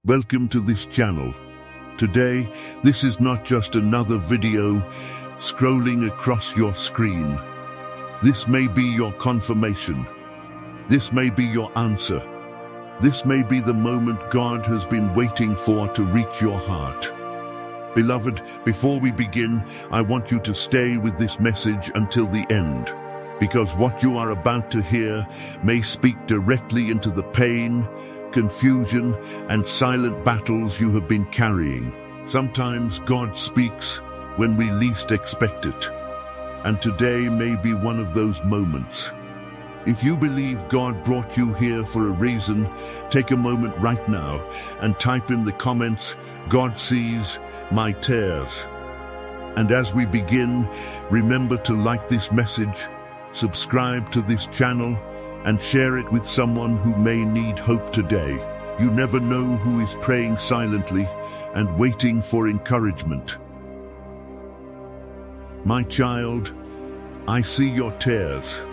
Welcome to this channel. Today, this is not just another video scrolling across your screen. This may be your confirmation. This may be your answer. This may be the moment God has been waiting for to reach your heart. Beloved, before we begin, I want you to stay with this message until the end, because what you are about to hear may speak directly into the pain, confusion, and silent battles you have been carrying. Sometimes God speaks when we least expect it, and today may be one of those moments. If you believe God brought you here for a reason, take a moment right now and type in the comments, "God sees my tears." And as we begin, remember to like this message, subscribe to this channel, and share it with someone who may need hope today. You never know who is praying silently and waiting for encouragement. My child, I see your tears.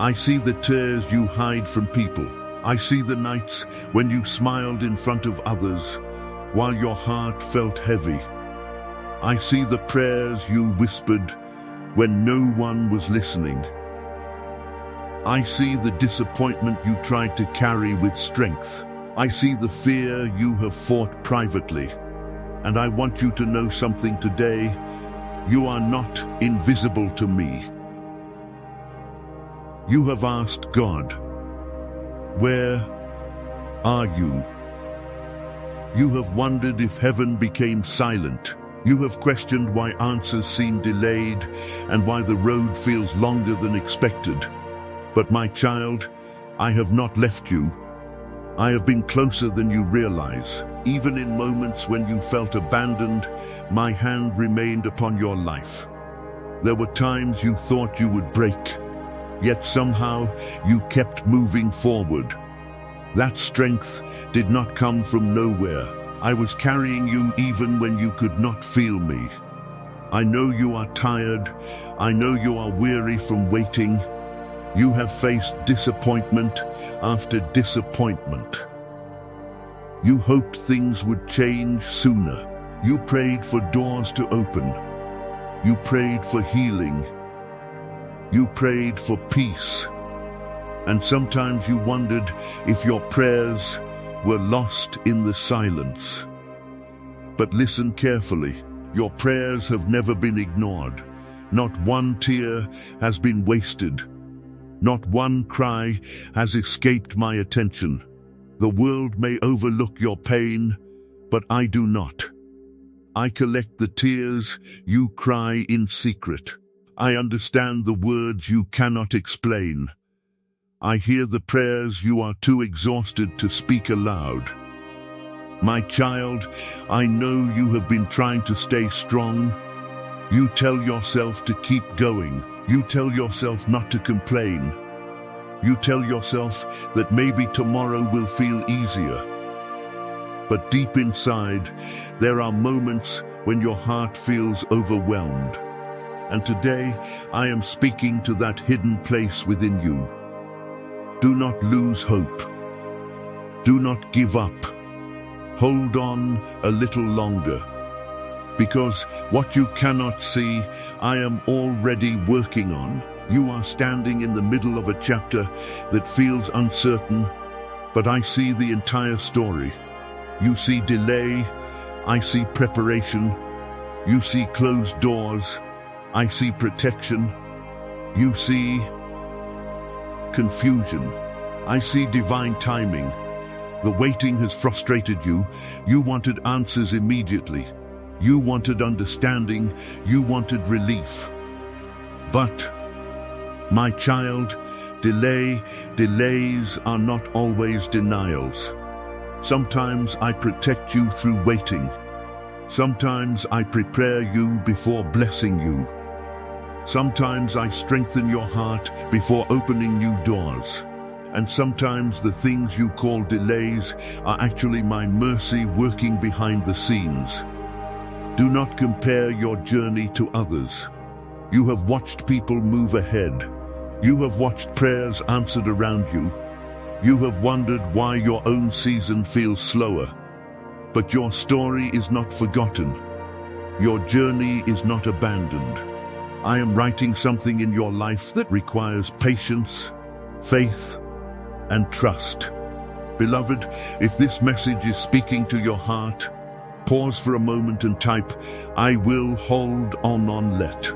I see the tears you hide from people. I see the nights when you smiled in front of others while your heart felt heavy. I see the prayers you whispered when no one was listening. I see the disappointment you tried to carry with strength. I see the fear you have fought privately. And I want you to know something today. You are not invisible to me. You have asked God, "Where are you?" You have wondered if heaven became silent. You have questioned why answers seem delayed and why the road feels longer than expected. But my child, I have not left you. I have been closer than you realize. Even in moments when you felt abandoned, my hand remained upon your life. There were times you thought you would break, yet somehow you kept moving forward. That strength did not come from nowhere. I was carrying you even when you could not feel me. I know you are tired. I know you are weary from waiting. You have faced disappointment after disappointment. You hoped things would change sooner. You prayed for doors to open. You prayed for healing. You prayed for peace. And sometimes you wondered if your prayers were lost in the silence. But listen carefully. Your prayers have never been ignored. Not one tear has been wasted. Not one cry has escaped my attention. The world may overlook your pain, but I do not. I collect the tears you cry in secret. I understand the words you cannot explain. I hear the prayers you are too exhausted to speak aloud. My child, I know you have been trying to stay strong. You tell yourself to keep going. You tell yourself not to complain. You tell yourself that maybe tomorrow will feel easier. But deep inside, there are moments when your heart feels overwhelmed. And today, I am speaking to that hidden place within you. Do not lose hope. Do not give up. Hold on a little longer. Because what you cannot see, I am already working on. You are standing in the middle of a chapter that feels uncertain, but I see the entire story. You see delay, I see preparation. You see closed doors, I see protection. You see confusion, I see divine timing. The waiting has frustrated you. You wanted answers immediately. You wanted understanding. You wanted relief. But, my child, delays are not always denials. Sometimes I protect you through waiting. Sometimes I prepare you before blessing you. Sometimes I strengthen your heart before opening new doors. And sometimes the things you call delays are actually my mercy working behind the scenes. Do not compare your journey to others. You have watched people move ahead. You have watched prayers answered around you. You have wondered why your own season feels slower. But your story is not forgotten. Your journey is not abandoned. I am writing something in your life that requires patience, faith, and trust. Beloved, if this message is speaking to your heart, pause for a moment and type, "I will hold on let."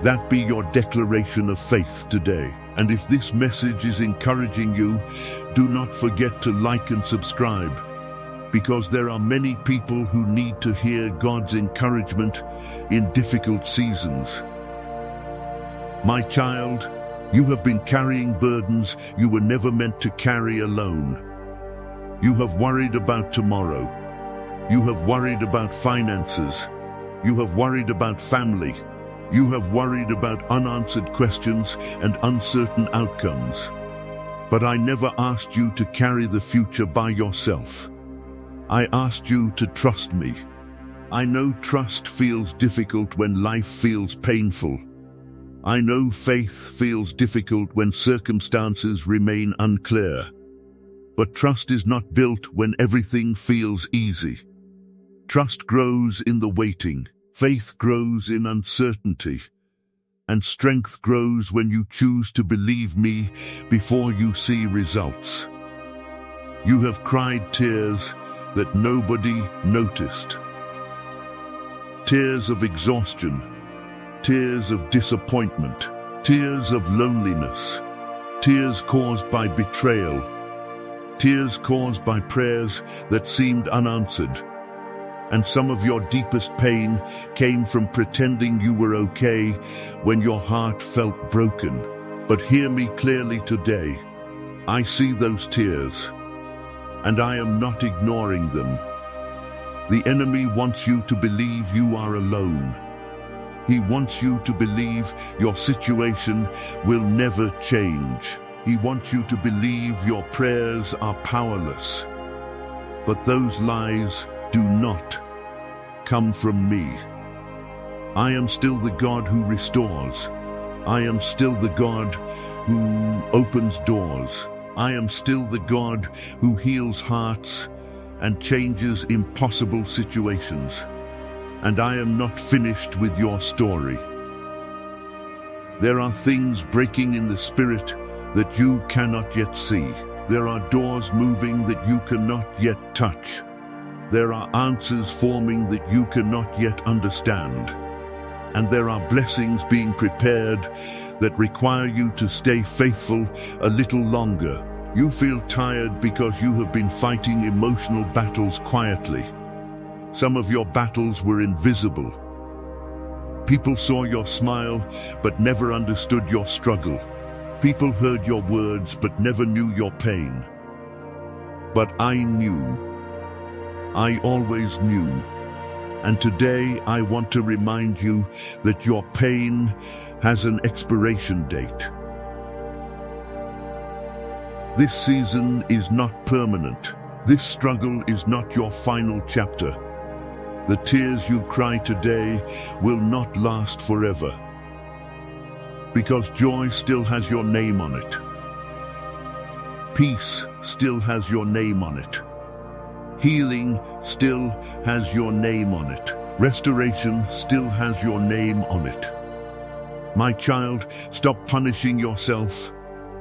That be your declaration of faith today. And if this message is encouraging you, do not forget to like and subscribe, because there are many people who need to hear God's encouragement in difficult seasons. My child, you have been carrying burdens you were never meant to carry alone. You have worried about tomorrow. You have worried about finances. You have worried about family. You have worried about unanswered questions and uncertain outcomes. But I never asked you to carry the future by yourself. I asked you to trust me. I know trust feels difficult when life feels painful. I know faith feels difficult when circumstances remain unclear. But trust is not built when everything feels easy. Trust grows in the waiting. Faith grows in uncertainty, and strength grows when you choose to believe me before you see results. You have cried tears that nobody noticed. Tears of exhaustion, tears of disappointment, tears of loneliness, tears caused by betrayal, tears caused by prayers that seemed unanswered. And some of your deepest pain came from pretending you were okay when your heart felt broken. But hear me clearly today. I see those tears, and I am not ignoring them. The enemy wants you to believe you are alone. He wants you to believe your situation will never change. He wants you to believe your prayers are powerless. But those lies do not come from me. I am still the God who restores. I am still the God who opens doors. I am still the God who heals hearts and changes impossible situations. And I am not finished with your story. There are things breaking in the spirit that you cannot yet see. There are doors moving that you cannot yet touch. There are answers forming that you cannot yet understand. And there are blessings being prepared that require you to stay faithful a little longer. You feel tired because you have been fighting emotional battles quietly. Some of your battles were invisible. People saw your smile but never understood your struggle. People heard your words but never knew your pain. But I knew. I always knew. And today I want to remind you that your pain has an expiration date. This season is not permanent. This struggle is not your final chapter. The tears you cry today will not last forever, because joy still has your name on it. Peace still has your name on it. Healing still has your name on it. Restoration still has your name on it. My child, stop punishing yourself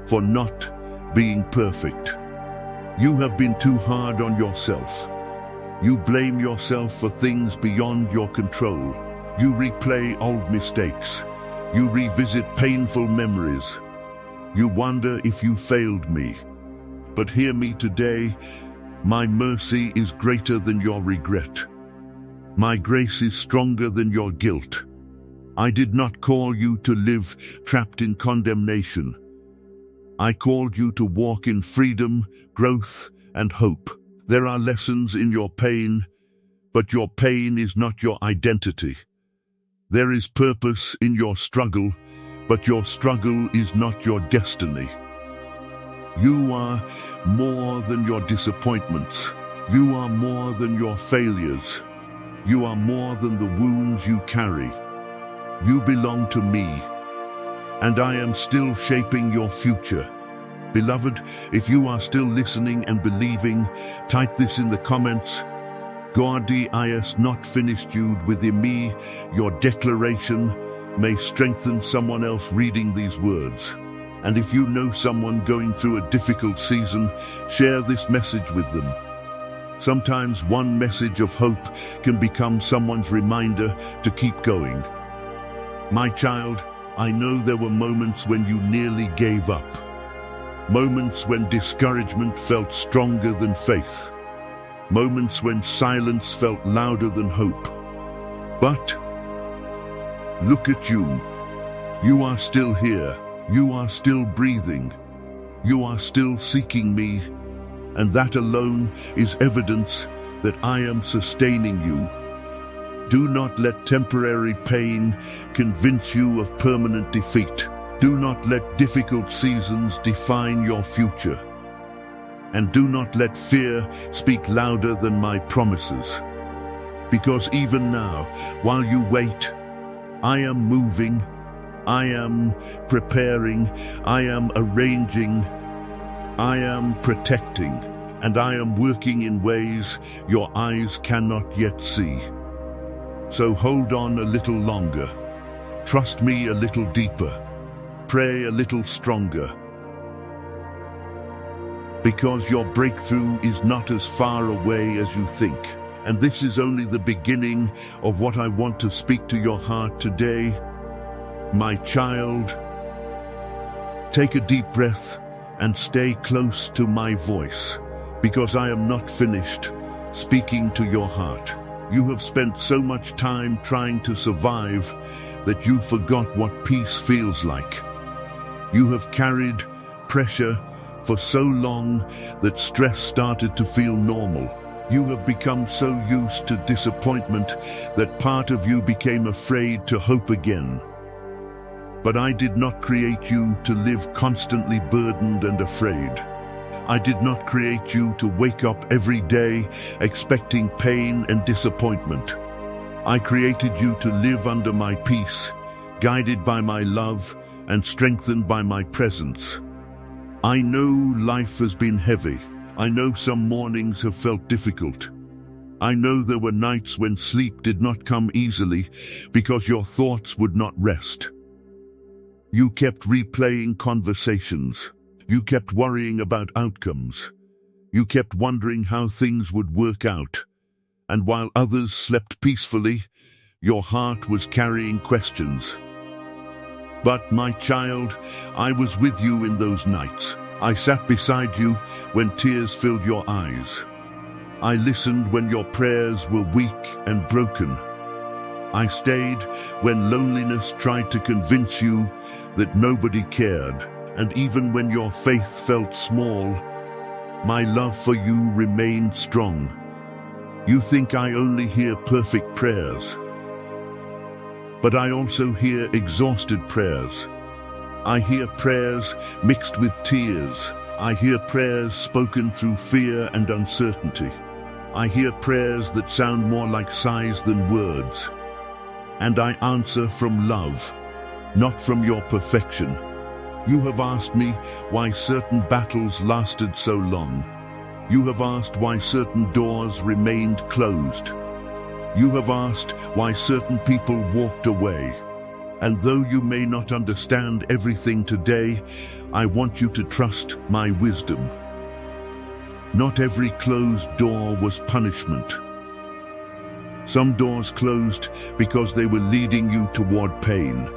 for not being perfect. You have been too hard on yourself. You blame yourself for things beyond your control. You replay old mistakes. You revisit painful memories. You wonder if you failed me. But hear me today. My mercy is greater than your regret. My grace is stronger than your guilt. I did not call you to live trapped in condemnation. I called you to walk in freedom, growth, and hope. There are lessons in your pain, but your pain is not your identity. There is purpose in your struggle, but your struggle is not your destiny. You are more than your disappointments. You are more than your failures. You are more than the wounds you carry. You belong to me, and I am still shaping your future. Beloved, if you are still listening and believing, type this in the comments. God is not finished you within me. Your declaration may strengthen someone else reading these words. And if you know someone going through a difficult season, share this message with them. Sometimes one message of hope can become someone's reminder to keep going. My child, I know there were moments when you nearly gave up. Moments when discouragement felt stronger than faith. Moments when silence felt louder than hope. But look at you. You are still here. You are still breathing. You are still seeking me. And that alone is evidence that I am sustaining you. Do not let temporary pain convince you of permanent defeat. Do not let difficult seasons define your future. And do not let fear speak louder than my promises. Because even now, while you wait, I am moving, I am preparing, I am arranging, I am protecting, and I am working in ways your eyes cannot yet see. So hold on a little longer. Trust me a little deeper. Pray a little stronger. Because your breakthrough is not as far away as you think. And this is only the beginning of what I want to speak to your heart today. My child, take a deep breath and stay close to my voice, because I am not finished speaking to your heart. You have spent so much time trying to survive that you forgot what peace feels like. You have carried pressure for so long that stress started to feel normal. You have become so used to disappointment that part of you became afraid to hope again. But I did not create you to live constantly burdened and afraid. I did not create you to wake up every day expecting pain and disappointment. I created you to live under my peace, guided by my love and strengthened by my presence. I know life has been heavy. I know some mornings have felt difficult. I know there were nights when sleep did not come easily because your thoughts would not rest. You kept replaying conversations. You kept worrying about outcomes. You kept wondering how things would work out. And while others slept peacefully, your heart was carrying questions. But, my child, I was with you in those nights. I sat beside you when tears filled your eyes. I listened when your prayers were weak and broken. I stayed when loneliness tried to convince you that nobody cared. And even when your faith felt small, my love for you remained strong. You think I only hear perfect prayers, but I also hear exhausted prayers. I hear prayers mixed with tears. I hear prayers spoken through fear and uncertainty. I hear prayers that sound more like sighs than words. And I answer from love, not from your perfection. You have asked me why certain battles lasted so long. You have asked why certain doors remained closed. You have asked why certain people walked away. And though you may not understand everything today, I want you to trust my wisdom. Not every closed door was punishment. Some doors closed because they were leading you toward pain.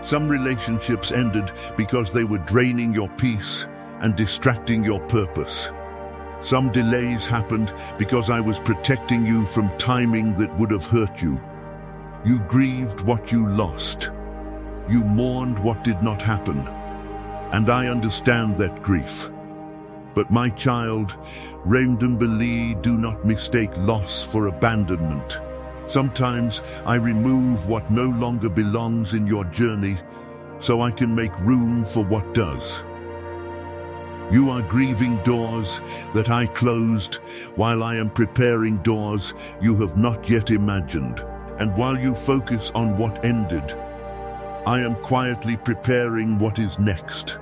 Some relationships ended because they were draining your peace and distracting your purpose. Some delays happened because I was protecting you from timing that would have hurt you. You grieved what you lost. You mourned what did not happen. And I understand that grief. But my child, Raimdambali, do not mistake loss for abandonment. Sometimes I remove what no longer belongs in your journey so I can make room for what does. You are grieving doors that I closed while I am preparing doors you have not yet imagined. And while you focus on what ended, I am quietly preparing what is next.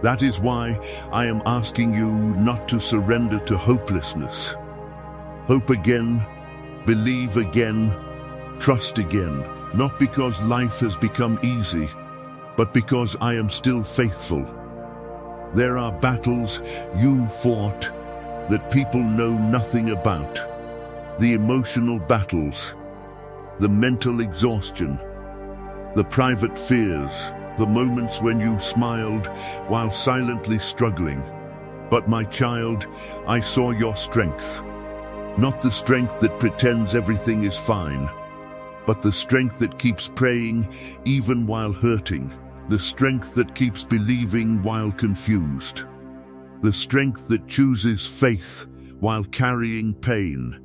That is why I am asking you not to surrender to hopelessness. Hope again, believe again, trust again, not because life has become easy, but because I am still faithful. There are battles you fought that people know nothing about. The emotional battles, the mental exhaustion, the private fears, the moments when you smiled while silently struggling. But my child, I saw your strength. Not the strength that pretends everything is fine, but the strength that keeps praying even while hurting. The strength that keeps believing while confused. The strength that chooses faith while carrying pain.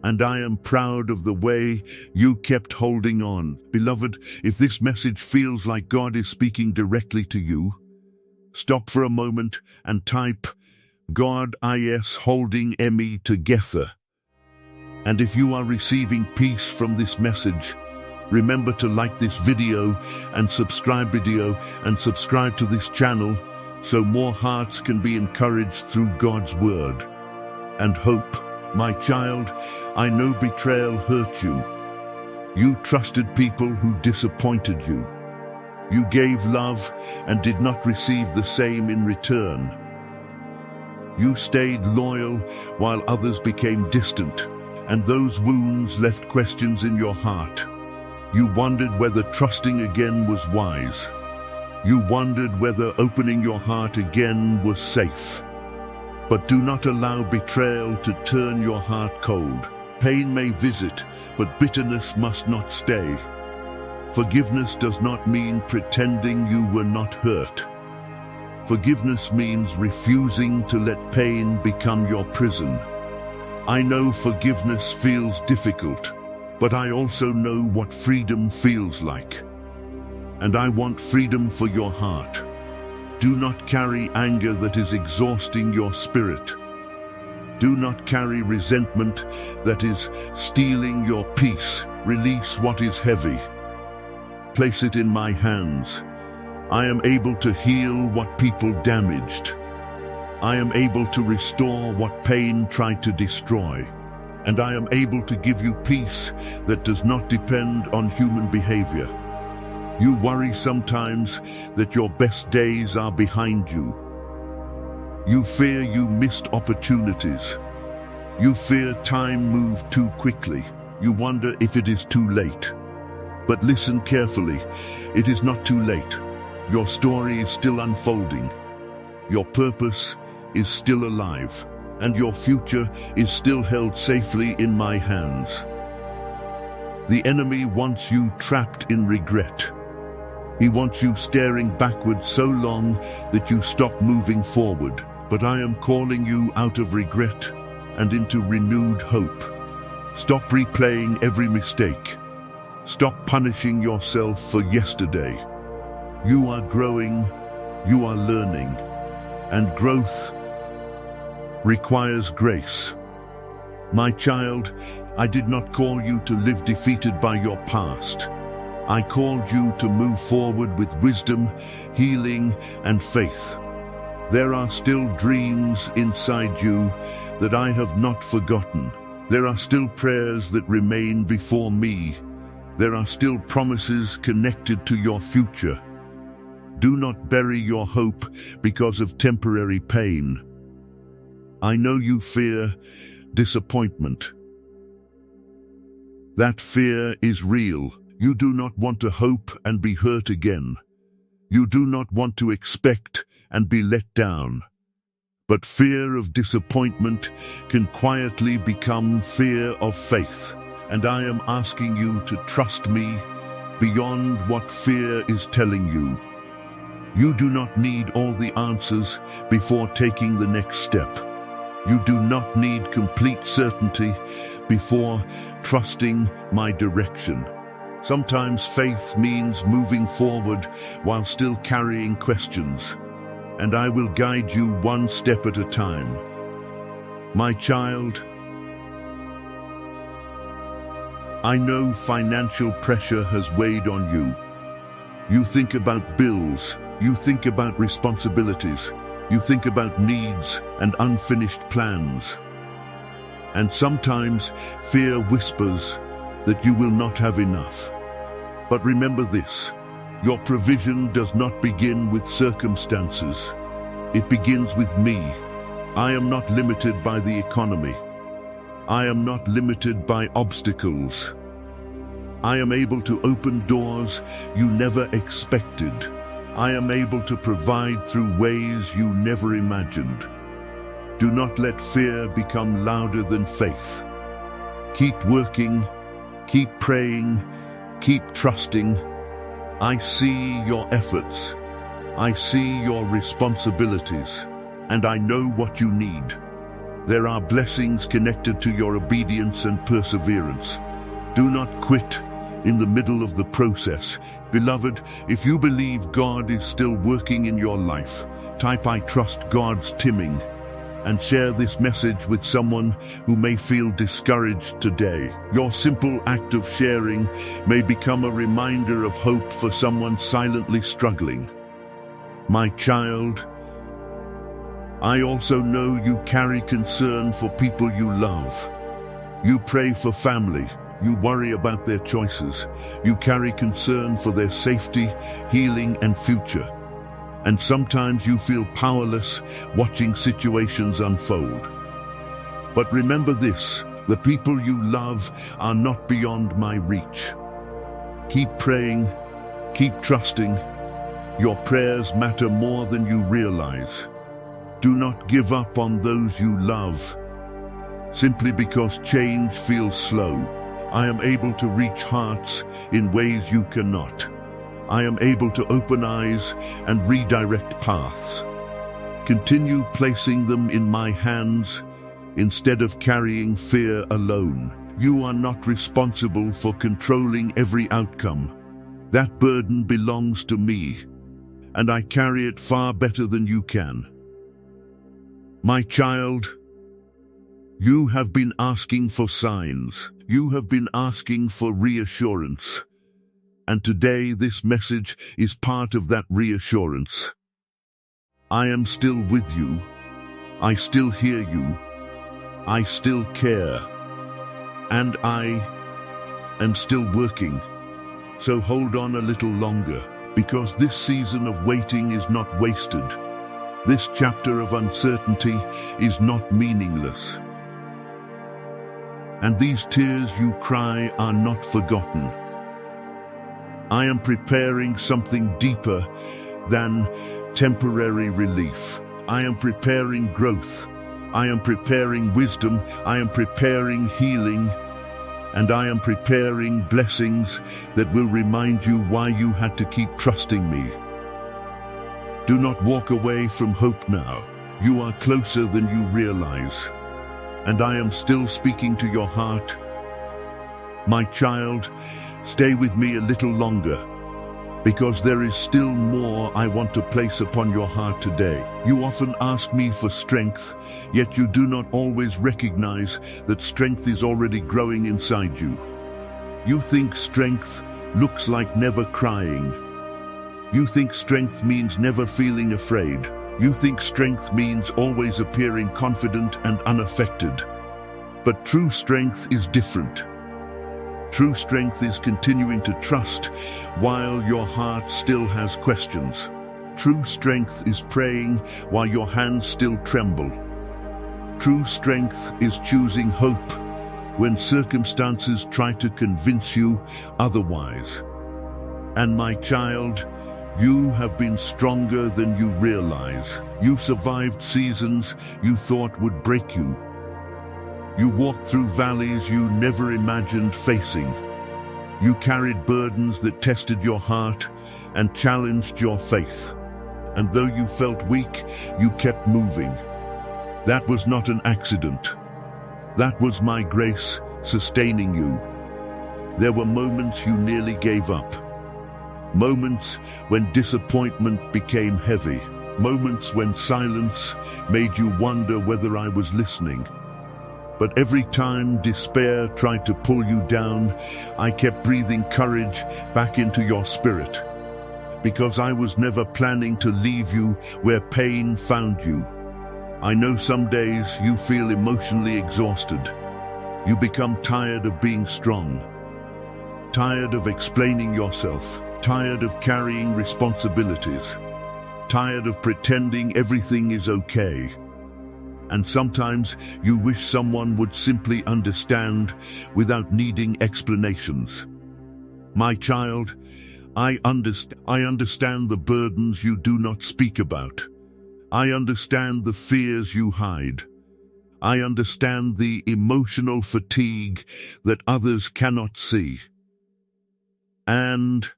And I am proud of the way you kept holding on. Beloved, if this message feels like God is speaking directly to you, stop for a moment and type God is holding me together. And if you are receiving peace from this message, remember to like this video and subscribe to this channel so more hearts can be encouraged through God's word. And hope. My child, I know betrayal hurt you. You trusted people who disappointed you. You gave love and did not receive the same in return. You stayed loyal while others became distant, and those wounds left questions in your heart. You wondered whether trusting again was wise. You wondered whether opening your heart again was safe. But do not allow betrayal to turn your heart cold. Pain may visit, but bitterness must not stay. Forgiveness does not mean pretending you were not hurt. Forgiveness means refusing to let pain become your prison. I know forgiveness feels difficult, but I also know what freedom feels like. And I want freedom for your heart. Do not carry anger that is exhausting your spirit. Do not carry resentment that is stealing your peace. Release what is heavy. Place it in my hands. I am able to heal what people damaged. I am able to restore what pain tried to destroy. And I am able to give you peace that does not depend on human behavior. You worry sometimes that your best days are behind you. You fear you missed opportunities. You fear time moved too quickly. You wonder if it is too late. But listen carefully. It is not too late. Your story is still unfolding. Your purpose is still alive. And your future is still held safely in my hands. The enemy wants you trapped in regret. He wants you staring backwards so long that you stop moving forward. But I am calling you out of regret and into renewed hope. Stop replaying every mistake. Stop punishing yourself for yesterday. You are growing, you are learning, and growth requires grace. My child, I did not call you to live defeated by your past. I called you to move forward with wisdom, healing, and faith. There are still dreams inside you that I have not forgotten. There are still prayers that remain before me. There are still promises connected to your future. Do not bury your hope because of temporary pain. I know you fear disappointment. That fear is real. You do not want to hope and be hurt again. You do not want to expect and be let down. But fear of disappointment can quietly become fear of faith. And I am asking you to trust me beyond what fear is telling you. You do not need all the answers before taking the next step. You do not need complete certainty before trusting my direction. Sometimes faith means moving forward while still carrying questions, and I will guide you one step at a time. My child, I know financial pressure has weighed on you. You think about bills, you think about responsibilities, you think about needs and unfinished plans. And sometimes fear whispers that you will not have enough. But remember this, your provision does not begin with circumstances. It begins with me. I am not limited by the economy. I am not limited by obstacles. I am able to open doors you never expected. I am able to provide through ways you never imagined. Do not let fear become louder than faith. Keep working, keep praying, keep trusting. I see your efforts. I see your responsibilities, and I know what you need. There are blessings connected to your obedience and perseverance. Do not quit in the middle of the process. Beloved, if you believe God is still working in your life, type "I trust God's timing" and share this message with someone who may feel discouraged today. Your simple act of sharing may become a reminder of hope for someone silently struggling. My child, I also know you carry concern for people you love. You pray for family. You worry about their choices. You carry concern for their safety, healing, and future. And sometimes you feel powerless watching situations unfold. But remember this, the people you love are not beyond my reach. Keep praying, keep trusting. Your prayers matter more than you realize. Do not give up on those you love. Simply because change feels slow, I am able to reach hearts in ways you cannot. I am able to open eyes and redirect paths. Continue placing them in my hands instead of carrying fear alone. You are not responsible for controlling every outcome. That burden belongs to me, and I carry it far better than you can. My child, you have been asking for signs. You have been asking for reassurance. And today this message is part of that reassurance. I am still with you. I still hear you. I still care. And I am still working. So hold on a little longer, because this season of waiting is not wasted. This chapter of uncertainty is not meaningless. And these tears you cry are not forgotten. I am preparing something deeper than temporary relief. I am preparing growth. I am preparing wisdom. I am preparing healing. And I am preparing blessings that will remind you why you had to keep trusting me. Do not walk away from hope now. You are closer than you realize. And I am still speaking to your heart. My child, stay with me a little longer, because there is still more I want to place upon your heart today. You often ask me for strength, yet you do not always recognize that strength is already growing inside you. You think strength looks like never crying. You think strength means never feeling afraid. You think strength means always appearing confident and unaffected. But true strength is different. True strength is continuing to trust while your heart still has questions. True strength is praying while your hands still tremble. True strength is choosing hope when circumstances try to convince you otherwise. And my child, you have been stronger than you realize. You survived seasons you thought would break you. You walked through valleys you never imagined facing. You carried burdens that tested your heart and challenged your faith. And though you felt weak, you kept moving. That was not an accident. That was my grace sustaining you. There were moments you nearly gave up. Moments when disappointment became heavy. Moments when silence made you wonder whether I was listening. But every time despair tried to pull you down, I kept breathing courage back into your spirit. Because I was never planning to leave you where pain found you. I know some days you feel emotionally exhausted. You become tired of being strong, tired of explaining yourself, tired of carrying responsibilities, tired of pretending everything is okay. And sometimes you wish someone would simply understand without needing explanations. My child, I understand the burdens you do not speak about. I understand the fears you hide. I understand the emotional fatigue that others cannot see. And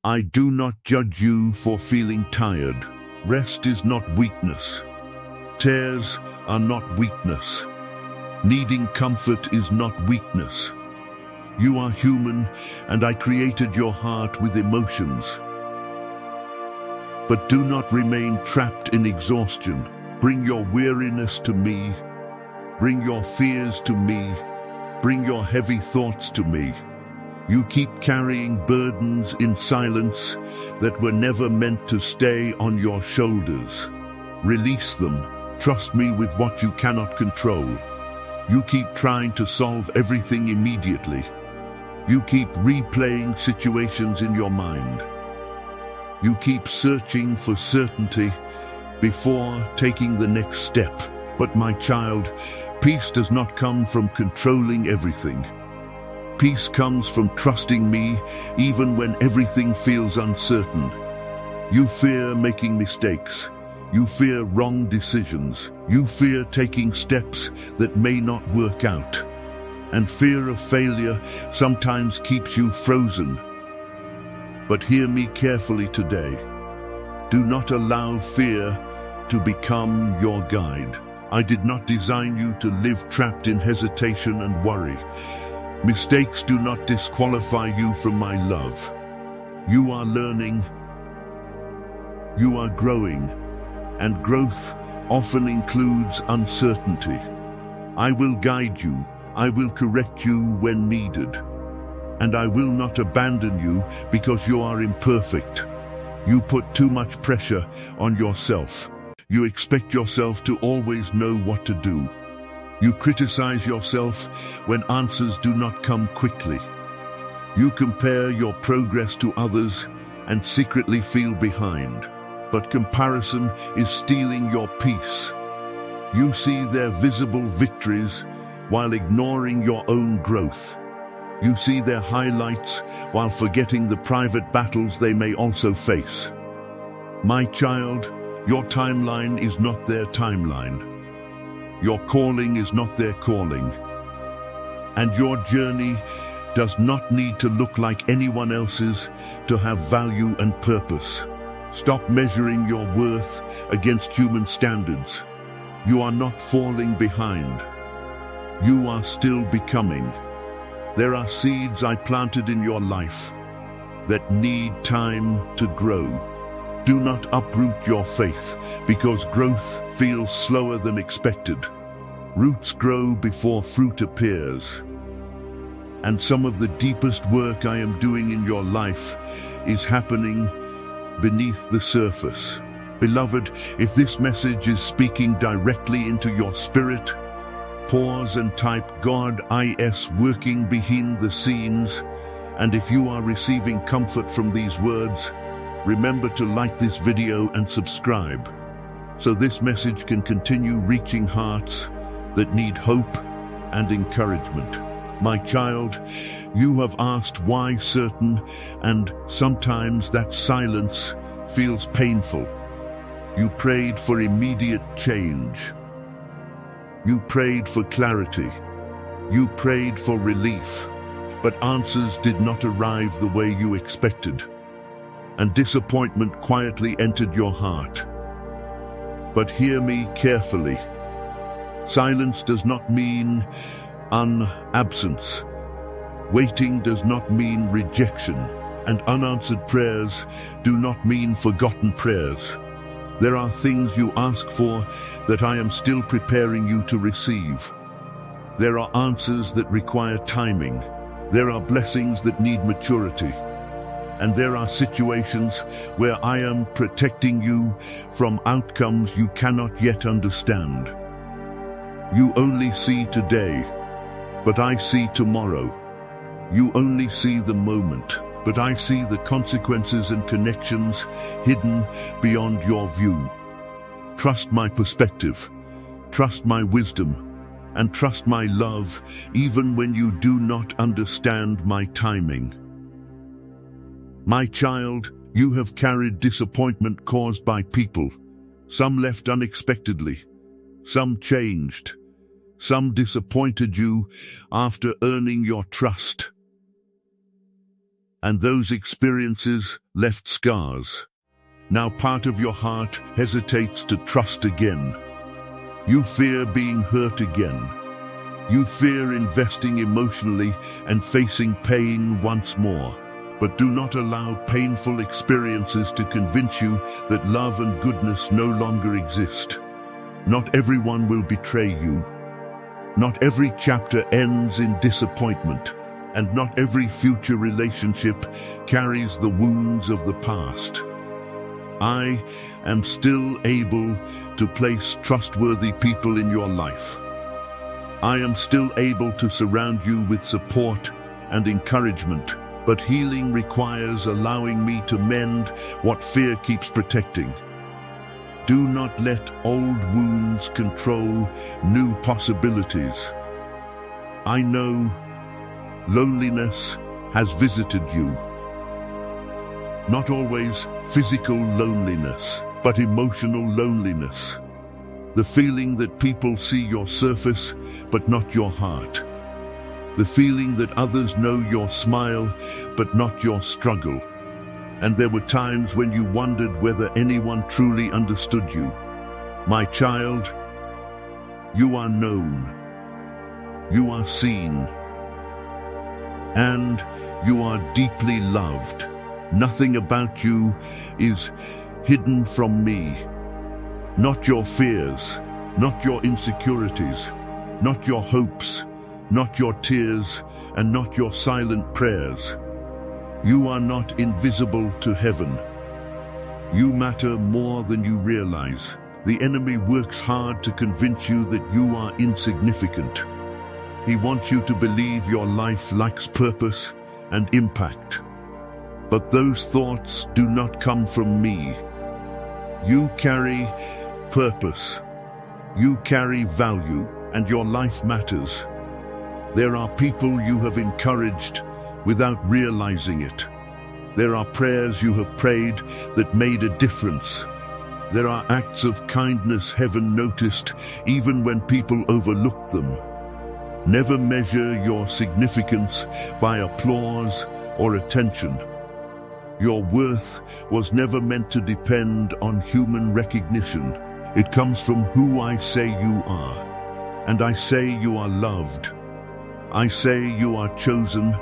I do not judge you for feeling tired. Rest is not weakness. Tears are not weakness. Needing comfort is not weakness. You are human, and I created your heart with emotions. But do not remain trapped in exhaustion. Bring your weariness to me. Bring your fears to me. Bring your heavy thoughts to me. You keep carrying burdens in silence that were never meant to stay on your shoulders. Release them. Trust me with what you cannot control. You keep trying to solve everything immediately. You keep replaying situations in your mind. You keep searching for certainty before taking the next step. But my child, peace does not come from controlling everything. Peace comes from trusting me even when everything feels uncertain. You fear making mistakes. You fear wrong decisions. You fear taking steps that may not work out. And fear of failure sometimes keeps you frozen. But hear me carefully today. Do not allow fear to become your guide. I did not design you to live trapped in hesitation and worry. Mistakes do not disqualify you from my love. You are learning. You are growing. And growth often includes uncertainty. I will guide you. I will correct you when needed. And I will not abandon you because you are imperfect. You put too much pressure on yourself. You expect yourself to always know what to do. You criticize yourself when answers do not come quickly. You compare your progress to others and secretly feel behind. But comparison is stealing your peace. You see their visible victories while ignoring your own growth. You see their highlights while forgetting the private battles they may also face. My child, your timeline is not their timeline. Your calling is not their calling. And your journey does not need to look like anyone else's to have value and purpose. Stop measuring your worth against human standards. You are not falling behind. You are still becoming. There are seeds I planted in your life that need time to grow. Do not uproot your faith because growth feels slower than expected. Roots grow before fruit appears. And some of the deepest work I am doing in your life is happening beneath the surface. Beloved, if this message is speaking directly into your spirit, pause and type God is working behind the scenes. And if you are receiving comfort from these words, remember to like this video and subscribe so this message can continue reaching hearts that need hope and encouragement. My child, you have asked why certain, and sometimes that silence feels painful. You prayed for immediate change. You prayed for clarity. You prayed for relief. But answers did not arrive the way you expected. And disappointment quietly entered your heart. But hear me carefully. Silence does not mean absence. Waiting does not mean rejection, and unanswered prayers do not mean forgotten prayers. There are things you ask for that I am still preparing you to receive. There are answers that require timing. There are blessings that need maturity. And there are situations where I am protecting you from outcomes you cannot yet understand. You only see today. but I see tomorrow. You only see the moment, but I see the consequences and connections hidden beyond your view. Trust my perspective, trust my wisdom, and trust my love even when you do not understand my timing. My child, you have carried disappointment caused by people. Some left unexpectedly, some changed, some disappointed you after earning your trust. And those experiences left scars. Now part of your heart hesitates to trust again. You fear being hurt again. You fear investing emotionally and facing pain once more. But do not allow painful experiences to convince you that love and goodness no longer exist. Not everyone will betray you. Not every chapter ends in disappointment, and not every future relationship carries the wounds of the past. I am still able to place trustworthy people in your life. I am still able to surround you with support and encouragement, but healing requires allowing me to mend what fear keeps protecting. Do not let old wounds control new possibilities. I know loneliness has visited you. Not always physical loneliness, but emotional loneliness. The feeling that people see your surface, but not your heart. The feeling that others know your smile, but not your struggle. And there were times when you wondered whether anyone truly understood you. My child, you are known. You are seen. And you are deeply loved. Nothing about you is hidden from me. Not your fears, not your insecurities, not your hopes, not your tears, and not your silent prayers. You are not invisible to heaven. You matter more than you realize. The enemy works hard to convince you that you are insignificant. He wants you to believe your life lacks purpose and impact. But those thoughts do not come from me. You carry purpose. You carry value, and your life matters. There are people you have encouraged without realizing it. There are prayers you have prayed that made a difference. There are acts of kindness heaven noticed even when people overlooked them. Never measure your significance by applause or attention. Your worth was never meant to depend on human recognition. It comes from who I say you are. And I say you are loved. I say you are chosen.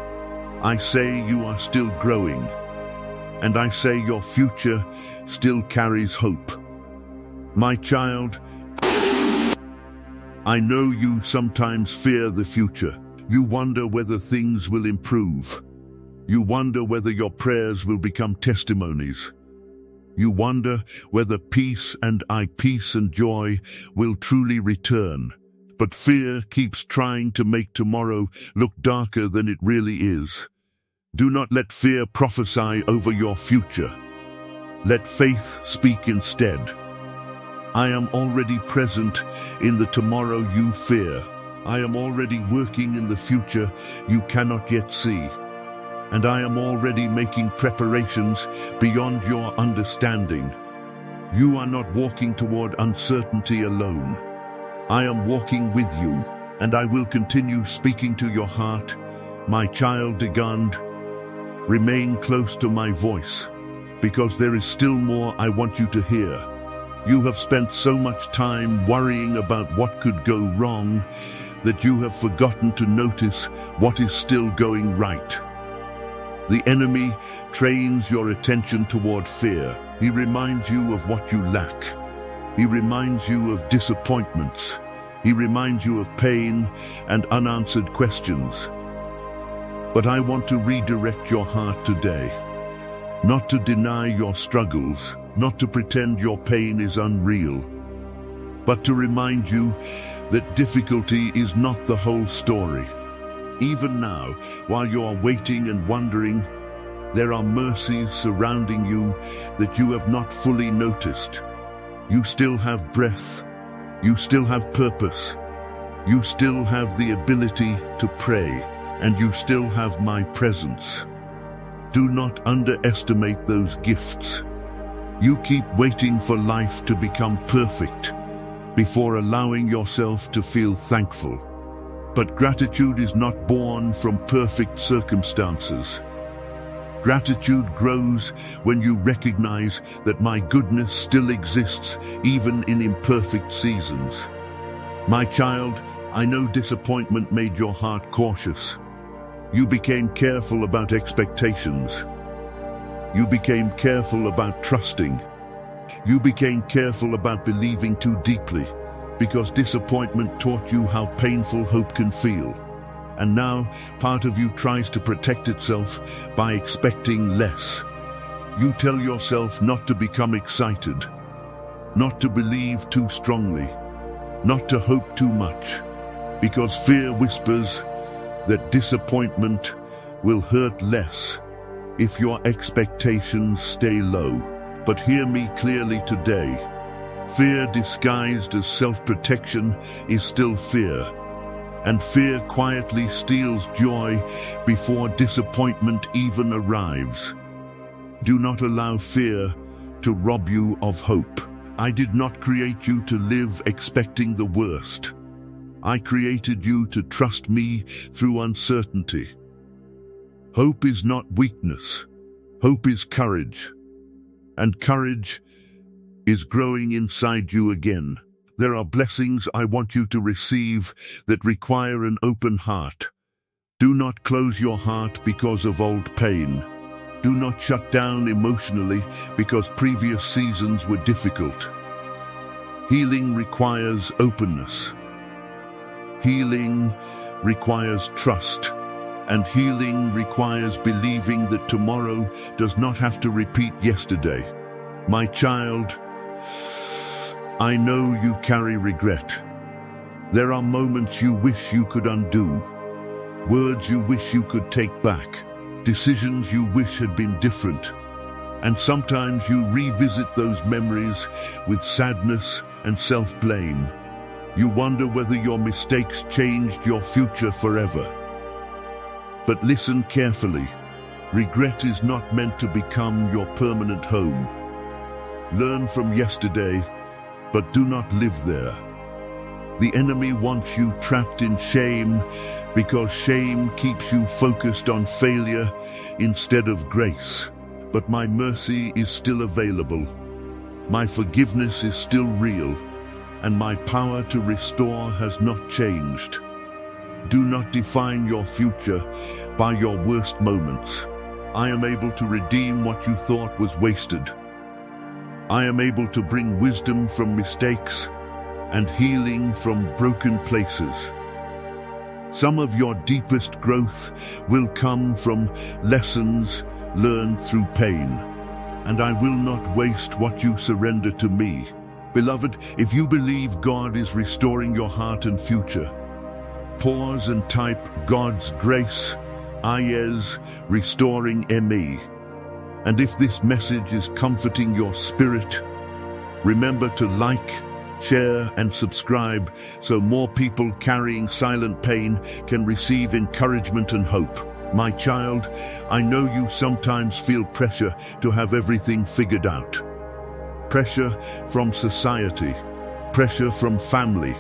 I say you are still growing. And I say your future still carries hope. My child, I know you sometimes fear the future. You wonder whether things will improve. You wonder whether your prayers will become testimonies. You wonder whether peace and joy will truly return. But fear keeps trying to make tomorrow look darker than it really is. Do not let fear prophesy over your future. Let faith speak instead. I am already present in the tomorrow you fear. I am already working in the future you cannot yet see. And I am already making preparations beyond your understanding. You are not walking toward uncertainty alone. I am walking with you, and I will continue speaking to your heart. My child Digand, remain close to my voice, because there is still more I want you to hear. You have spent so much time worrying about what could go wrong that you have forgotten to notice what is still going right. The enemy trains your attention toward fear. He reminds you of what you lack. He reminds you of disappointments. He reminds you of pain and unanswered questions. But I want to redirect your heart today. Not to deny your struggles, not to pretend your pain is unreal, but to remind you that difficulty is not the whole story. Even now, while you are waiting and wondering, there are mercies surrounding you that you have not fully noticed. You still have breath. You still have purpose. You still have the ability to pray, and you still have my presence. Do not underestimate those gifts. You keep waiting for life to become perfect before allowing yourself to feel thankful. But gratitude is not born from perfect circumstances. Gratitude grows when you recognize that my goodness still exists even in imperfect seasons. My child, I know disappointment made your heart cautious. You became careful about expectations. You became careful about trusting. You became careful about believing too deeply, because disappointment taught you how painful hope can feel. And now, part of you tries to protect itself by expecting less. You tell yourself not to become excited, not to believe too strongly, not to hope too much, because fear whispers that disappointment will hurt less if your expectations stay low. But hear me clearly today. Fear disguised as self-protection is still fear. And fear quietly steals joy before disappointment even arrives. Do not allow fear to rob you of hope. I did not create you to live expecting the worst. I created you to trust me through uncertainty. Hope is not weakness. Hope is courage. And courage is growing inside you again. There are blessings I want you to receive that require an open heart. Do not close your heart because of old pain. Do not shut down emotionally because previous seasons were difficult. Healing requires openness. Healing requires trust. And healing requires believing that tomorrow does not have to repeat yesterday. My child, I know you carry regret. There are moments you wish you could undo, words you wish you could take back, decisions you wish had been different. And sometimes you revisit those memories with sadness and self-blame. You wonder whether your mistakes changed your future forever. But listen carefully. Regret is not meant to become your permanent home. Learn from yesterday, but do not live there. The enemy wants you trapped in shame because shame keeps you focused on failure instead of grace. But my mercy is still available. My forgiveness is still real, and my power to restore has not changed. Do not define your future by your worst moments. I am able to redeem what you thought was wasted. I am able to bring wisdom from mistakes and healing from broken places. Some of your deepest growth will come from lessons learned through pain, and I will not waste what you surrender to me. Beloved, if you believe God is restoring your heart and future, pause and type God's grace, IS, restoring ME. And if this message is comforting your spirit, remember to like, share, and subscribe so more people carrying silent pain can receive encouragement and hope. My child, I know you sometimes feel pressure to have everything figured out. Pressure from society, pressure from family,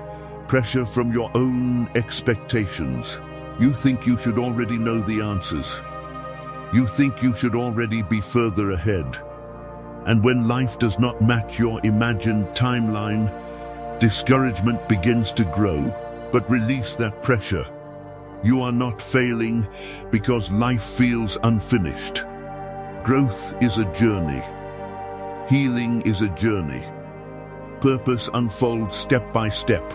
pressure from your own expectations. You think you should already know the answers. You think you should already be further ahead. And when life does not match your imagined timeline, discouragement begins to grow. But release that pressure. You are not failing because life feels unfinished. Growth is a journey. Healing is a journey. Purpose unfolds step by step.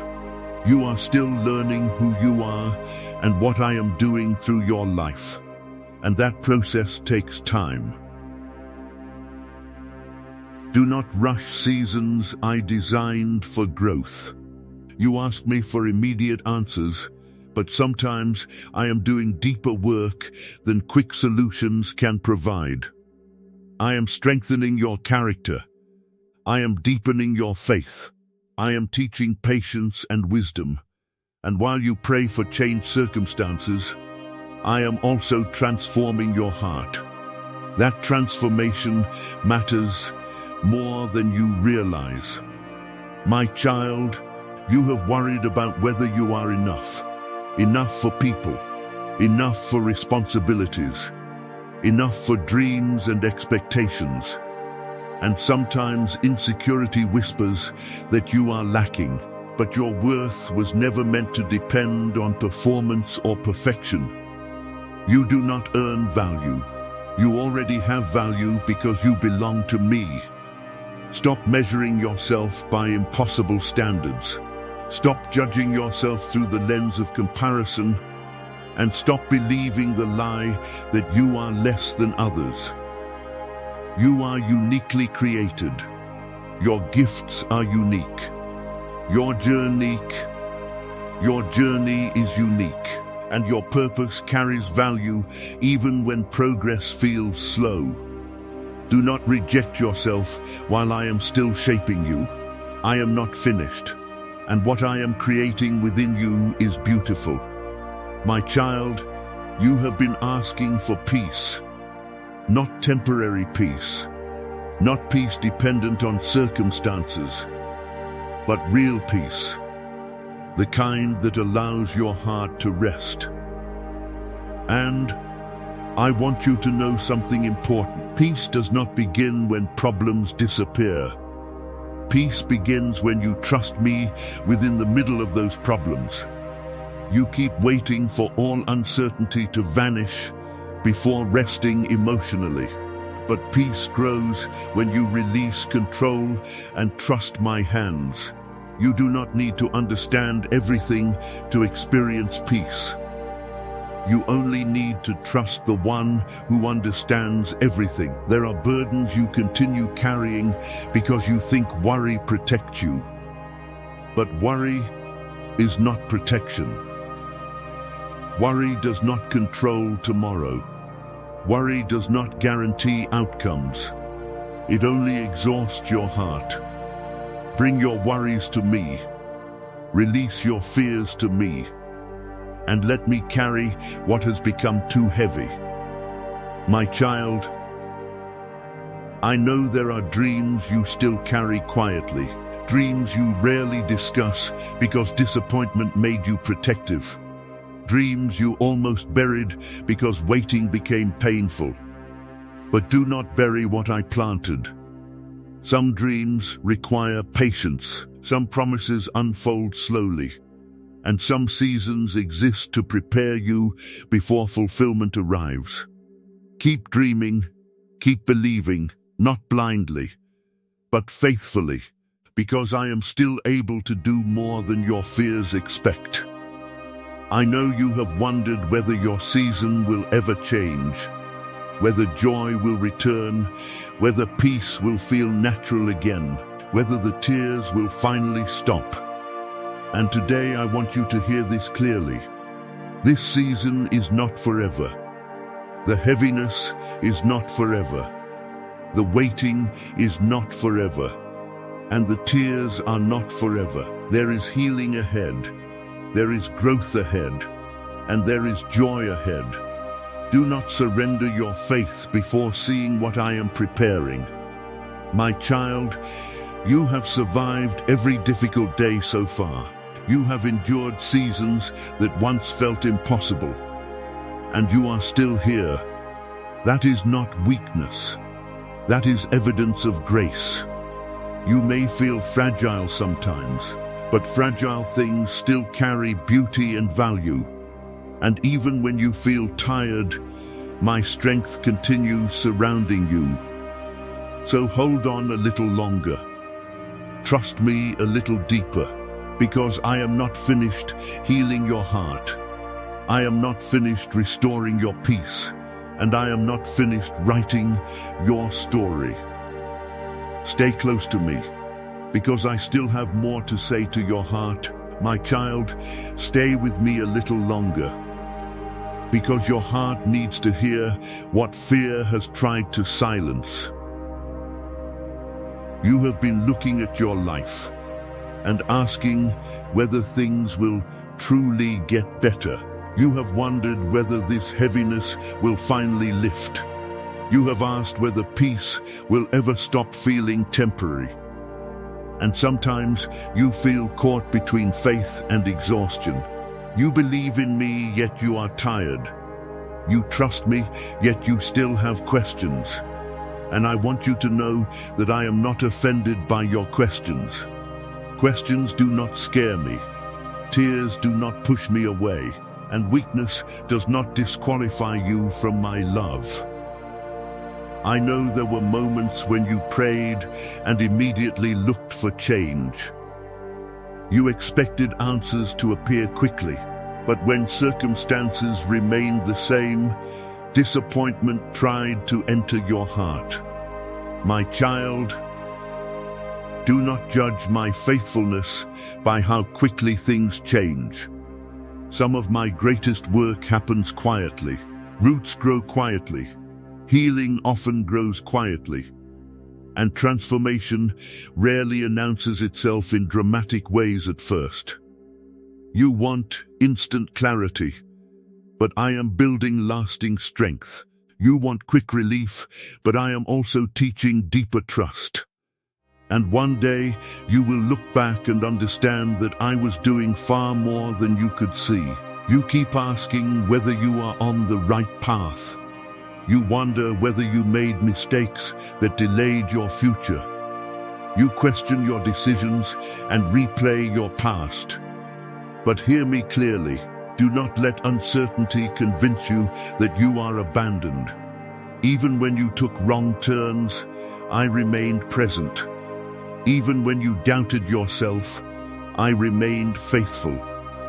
You are still learning who you are and what I am doing through your life. And that process takes time. Do not rush seasons I designed for growth. You asked me for immediate answers, but sometimes I am doing deeper work than quick solutions can provide. I am strengthening your character. I am deepening your faith. I am teaching patience and wisdom. And while you pray for changed circumstances, I am also transforming your heart. That transformation matters more than you realize. My child, you have worried about whether you are enough. Enough for people, enough for responsibilities, enough for dreams and expectations. And sometimes insecurity whispers that you are lacking, but your worth was never meant to depend on performance or perfection. You do not earn value. You already have value because you belong to me. Stop measuring yourself by impossible standards. Stop judging yourself through the lens of comparison, and stop believing the lie that you are less than others. You are uniquely created. Your gifts are unique. Your journey is unique, and your purpose carries value even when progress feels slow. Do not reject yourself while I am still shaping you. I am not finished, and what I am creating within you is beautiful. My child, you have been asking for peace, not temporary peace, not peace dependent on circumstances, but real peace, the kind that allows your heart to rest. And I want you to know something important. Peace does not begin when problems disappear. Peace begins when you trust me within the middle of those problems. You keep waiting for all uncertainty to vanish before resting emotionally. But peace grows when you release control and trust my hands. You do not need to understand everything to experience peace. You only need to trust the one who understands everything. There are burdens you continue carrying because you think worry protects you. But worry is not protection. Worry does not control tomorrow. Worry does not guarantee outcomes. It only exhausts your heart. Bring your worries to me. Release your fears to me. And let me carry what has become too heavy. My child, I know there are dreams you still carry quietly, dreams you rarely discuss because disappointment made you protective, dreams you almost buried because waiting became painful. But do not bury what I planted. Some dreams require patience, some promises unfold slowly, and some seasons exist to prepare you before fulfillment arrives. Keep dreaming, keep believing, not blindly, but faithfully, because I am still able to do more than your fears expect. I know you have wondered whether your season will ever change, whether joy will return, whether peace will feel natural again, whether the tears will finally stop. And today I want you to hear this clearly. This season is not forever. The heaviness is not forever. The waiting is not forever. And the tears are not forever. There is healing ahead. There is growth ahead. And there is joy ahead. Do not surrender your faith before seeing what I am preparing. My child, you have survived every difficult day so far. You have endured seasons that once felt impossible, and you are still here. That is not weakness. That is evidence of grace. You may feel fragile sometimes, but fragile things still carry beauty and value. And even when you feel tired, my strength continues surrounding you. So hold on a little longer. Trust me a little deeper. Because I am not finished healing your heart. I am not finished restoring your peace, and I am not finished writing your story. Stay close to me, because I still have more to say to your heart, My child, stay with me a little longer, because your heart needs to hear what fear has tried to silence. You have been looking at your life and asking whether things will truly get better. You have wondered whether this heaviness will finally lift. You have asked whether peace will ever stop feeling temporary. And sometimes you feel caught between faith and exhaustion. You believe in me, yet you are tired. You trust me, yet you still have questions. And I want you to know that I am not offended by your questions. Questions do not scare me. Tears do not push me away. And weakness does not disqualify you from my love. I know there were moments when you prayed and immediately looked for change. You expected answers to appear quickly, but when circumstances remained the same, disappointment tried to enter your heart. My child, do not judge my faithfulness by how quickly things change. Some of my greatest work happens quietly. Roots grow quietly. Healing often grows quietly. And transformation rarely announces itself in dramatic ways at first. You want instant clarity, but I am building lasting strength. You want quick relief, but I am also teaching deeper trust. And one day, you will look back and understand that I was doing far more than you could see. You keep asking whether you are on the right path. You wonder whether you made mistakes that delayed your future. You question your decisions and replay your past. But hear me clearly. Do not let uncertainty convince you that you are abandoned. Even when you took wrong turns, I remained present. Even when you doubted yourself, I remained faithful.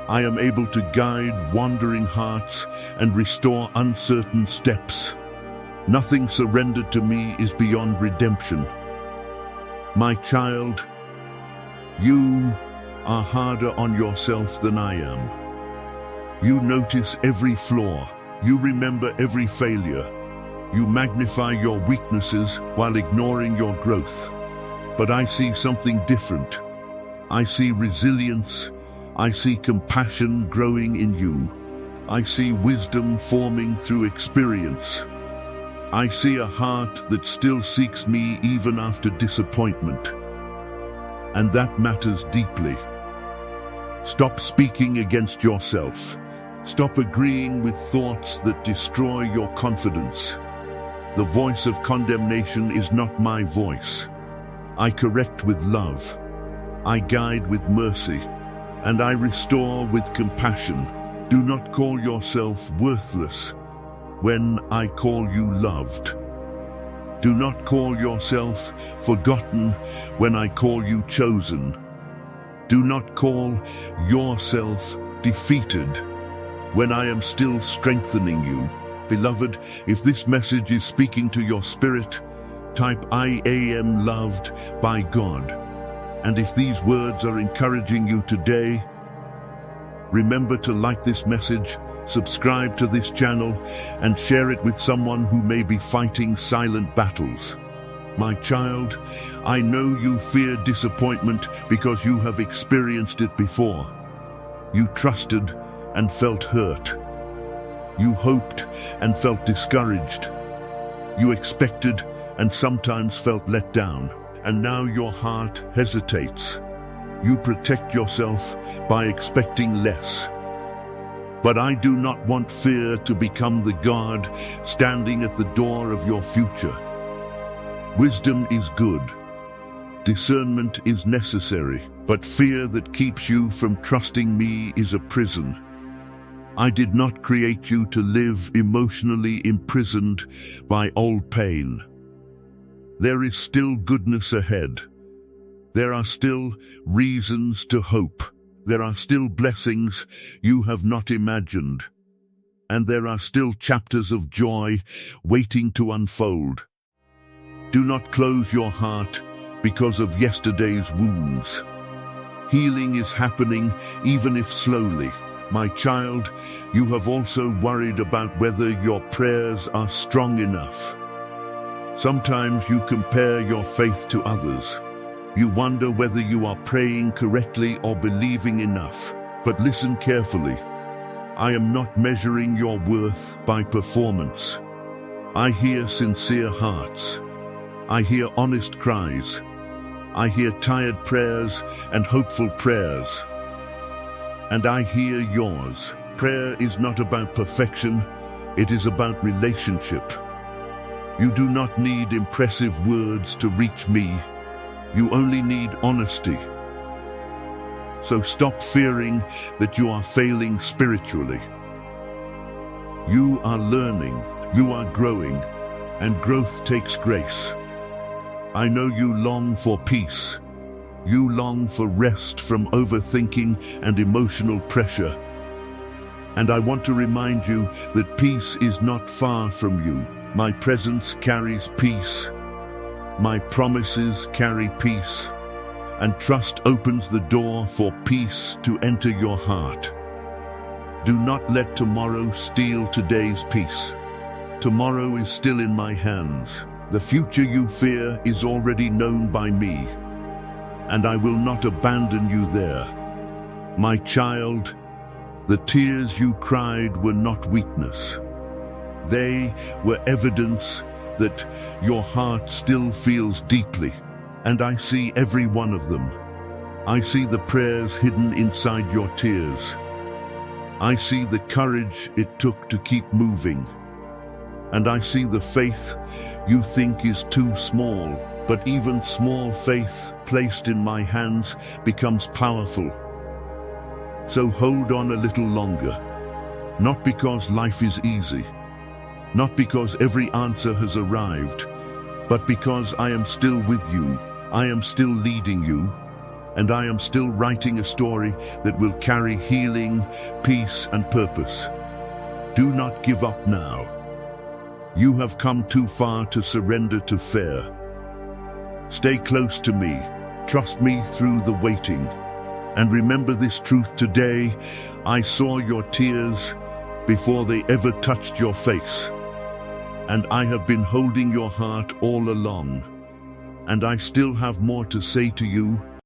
I am able to guide wandering hearts and restore uncertain steps. Nothing surrendered to me is beyond redemption. My child, you are harder on yourself than I am. You notice every flaw. You remember every failure. You magnify your weaknesses while ignoring your growth. But I see something different. I see resilience. I see compassion growing in you. I see wisdom forming through experience. I see a heart that still seeks me even after disappointment. And that matters deeply. Stop speaking against yourself. Stop agreeing with thoughts that destroy your confidence. The voice of condemnation is not my voice. I correct with love, I guide with mercy, and I restore with compassion. Do not call yourself worthless when I call you loved. Do not call yourself forgotten when I call you chosen. Do not call yourself defeated when I am still strengthening you. Beloved, if this message is speaking to your spirit, type I am loved by God. And if these words are encouraging you today, remember to like this message, subscribe to this channel, and share it with someone who may be fighting silent battles. My child, I know you fear disappointment because you have experienced it before. You trusted and felt hurt. You hoped and felt discouraged. You expected and sometimes felt let down, and now your heart hesitates. You protect yourself by expecting less. But I do not want fear to become the guard standing at the door of your future. Wisdom is good. Discernment is necessary, but fear that keeps you from trusting me is a prison. I did not create you to live emotionally imprisoned by old pain. There is still goodness ahead. There are still reasons to hope. There are still blessings you have not imagined. And there are still chapters of joy waiting to unfold. Do not close your heart because of yesterday's wounds. Healing is happening, even if slowly. My child, you have also worried about whether your prayers are strong enough. Sometimes you compare your faith to others. You wonder whether you are praying correctly or believing enough. But listen carefully. I am not measuring your worth by performance. I hear sincere hearts. I hear honest cries. I hear tired prayers and hopeful prayers. And I hear yours. Prayer is not about perfection. It is about relationship. You do not need impressive words to reach me. You only need honesty. So stop fearing that you are failing spiritually. You are learning, you are growing, and growth takes grace. I know you long for peace. You long for rest from overthinking and emotional pressure. And I want to remind you that peace is not far from you. My presence carries peace. My promises carry peace. And trust opens the door for peace to enter your heart. Do not let tomorrow steal today's peace. Tomorrow is still in my hands. The future you fear is already known by me, and I will not abandon you there. My child, the tears you cried were not weakness. They were evidence that your heart still feels deeply, and I see every one of them. I see the prayers hidden inside your tears. I see the courage it took to keep moving. And I see the faith you think is too small, but even small faith placed in my hands becomes powerful. So hold on a little longer, not because life is easy, not because every answer has arrived, but because I am still with you, I am still leading you, and I am still writing a story that will carry healing, peace, and purpose. Do not give up now. You have come too far to surrender to fear. Stay close to me, trust me through the waiting, and remember this truth today: I saw your tears before they ever touched your face, and I have been holding your heart all along, and I still have more to say to you.